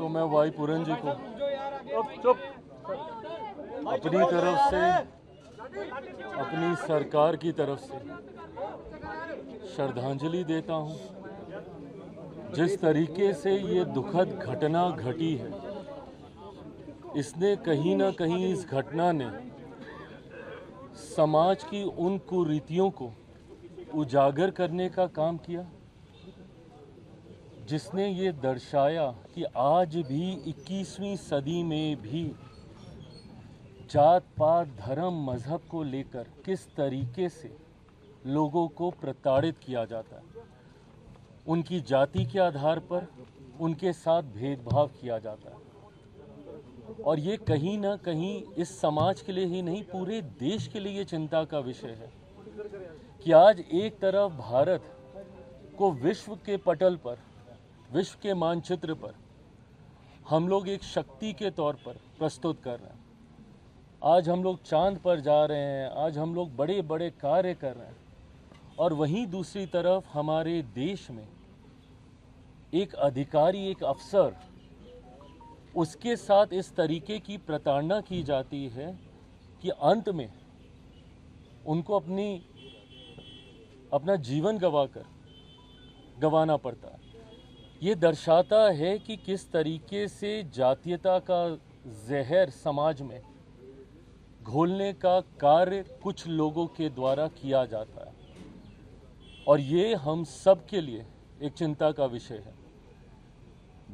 तो मैं वाई पूरन जी को अपनी तरफ से, अपनी सरकार की तरफ से श्रद्धांजलि देता हूं। जिस तरीके से ये दुखद घटना घटी है, इसने कहीं ना कहीं, इस घटना ने समाज की उन कुरीतियों को उजागर करने का काम किया, जिसने ये दर्शाया कि आज भी 21वीं सदी में भी जात पात धर्म मजहब को लेकर किस तरीके से लोगों को प्रताड़ित किया जाता है। उनकी जाति के आधार पर उनके साथ भेदभाव किया जाता है। और ये कहीं ना कहीं इस समाज के लिए ही नहीं, पूरे देश के लिए ये चिंता का विषय है कि आज एक तरफ भारत को विश्व के पटल पर, विश्व के मानचित्र पर हम लोग एक शक्ति के तौर पर प्रस्तुत कर रहे हैं। आज हम लोग चांद पर जा रहे हैं, आज हम लोग बड़े बड़े कार्य कर रहे हैं, और वहीं दूसरी तरफ हमारे देश में एक अधिकारी, एक अफसर, उसके साथ इस तरीके की प्रताड़ना की जाती है कि अंत में उनको अपना जीवन गंवाना पड़ता है। ये दर्शाता है कि किस तरीके से जातीयता का जहर समाज में घोलने का कार्य कुछ लोगों के द्वारा किया जाता है, और ये हम सब के लिए एक चिंता का विषय है।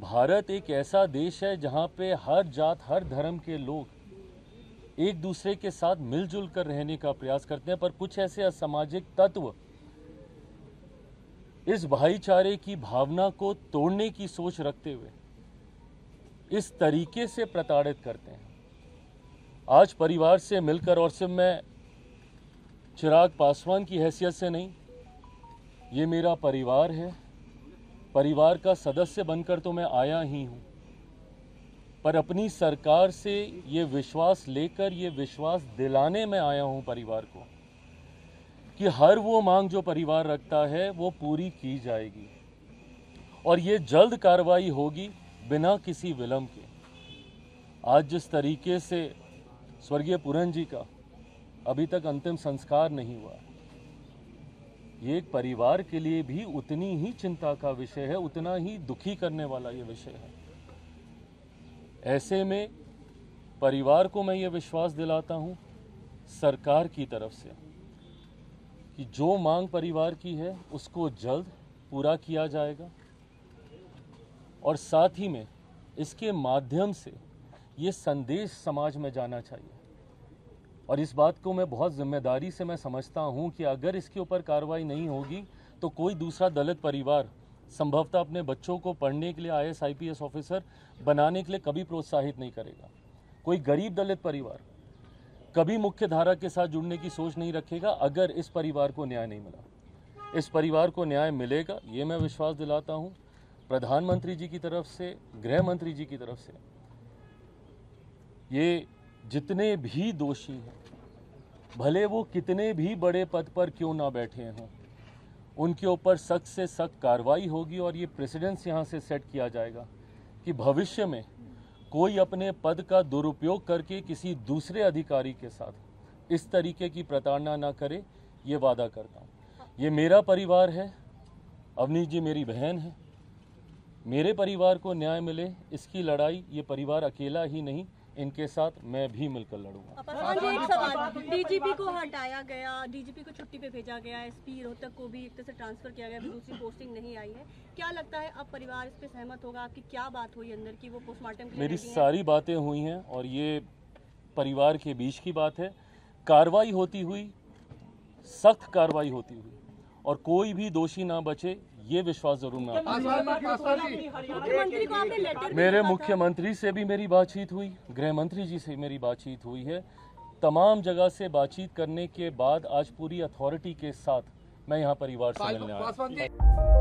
भारत एक ऐसा देश है जहाँ पे हर जात, हर धर्म के लोग एक दूसरे के साथ मिलजुल कर रहने का प्रयास करते हैं, पर कुछ ऐसे असामाजिक तत्व इस भाईचारे की भावना को तोड़ने की सोच रखते हुए इस तरीके से प्रताड़ित करते हैं। आज परिवार से मिलकर, और सिर्फ मैं चिराग पासवान की हैसियत से नहीं, ये मेरा परिवार है, परिवार का सदस्य बनकर तो मैं आया ही हूँ, पर अपनी सरकार से ये विश्वास लेकर, ये विश्वास दिलाने में आया हूँ परिवार को कि हर वो मांग जो परिवार रखता है वो पूरी की जाएगी, और ये जल्द कार्रवाई होगी बिना किसी विलंब के। आज जिस तरीके से स्वर्गीय पूरन जी का अभी तक अंतिम संस्कार नहीं हुआ, ये एक परिवार के लिए भी उतनी ही चिंता का विषय है, उतना ही दुखी करने वाला ये विषय है। ऐसे में परिवार को मैं ये विश्वास दिलाता हूँ सरकार की तरफ से कि जो मांग परिवार की है उसको जल्द पूरा किया जाएगा, और साथ ही में इसके माध्यम से ये संदेश समाज में जाना चाहिए। और इस बात को मैं बहुत जिम्मेदारी से मैं समझता हूं कि अगर इसके ऊपर कार्रवाई नहीं होगी तो कोई दूसरा दलित परिवार संभवतः अपने बच्चों को पढ़ने के लिए IAS IPS ऑफिसर बनाने के लिए कभी प्रोत्साहित नहीं करेगा। कोई गरीब दलित परिवार कभी मुख्य धारा के साथ जुड़ने की सोच नहीं रखेगा अगर इस परिवार को न्याय नहीं मिला। इस परिवार को न्याय मिलेगा, ये मैं विश्वास दिलाता हूँ प्रधानमंत्री जी की तरफ से, गृह मंत्री जी की तरफ से। ये जितने भी दोषी हैं, भले वो कितने भी बड़े पद पर क्यों ना बैठे हों, उनके ऊपर सख्त से सख्त कार्रवाई होगी, और ये प्रेसिडेंस यहाँ से सेट किया जाएगा कि भविष्य में कोई अपने पद का दुरुपयोग करके किसी दूसरे अधिकारी के साथ इस तरीके की प्रताड़ना ना करे। ये वादा करता हूँ। ये मेरा परिवार है, अवनीश जी मेरी बहन है, मेरे परिवार को न्याय मिले, इसकी लड़ाई ये परिवार अकेला ही नहीं, इनके साथ मैं भी मिलकर लड़ूंगा। पासवान जी, एक सवाल, डीजीपी को हटाया गया, डीजीपी को छुट्टी पे भेजा गया, एसपी रोहतक को भी एक तरह से ट्रांसफर किया गया, दूसरी पोस्टिंग नहीं आई है, क्या लगता है अब परिवार इस पे सहमत होगा? आपकी क्या बात हुई अंदर की, वो पोस्टमार्टम के लिए? मेरी सारी बातें हुई हैं और ये परिवार के बीच की बात है। कार्रवाई होती हुई, सख्त कार्रवाई होती हुई, और कोई भी दोषी ना बचे, ये विश्वास जरूर मैं मेरे मुख्यमंत्री से भी मेरी बातचीत हुई, गृह मंत्री जी से मेरी बातचीत हुई है। तमाम जगह से बातचीत करने के बाद आज पूरी अथॉरिटी के साथ मैं यहाँ परिवार से मिलने आया।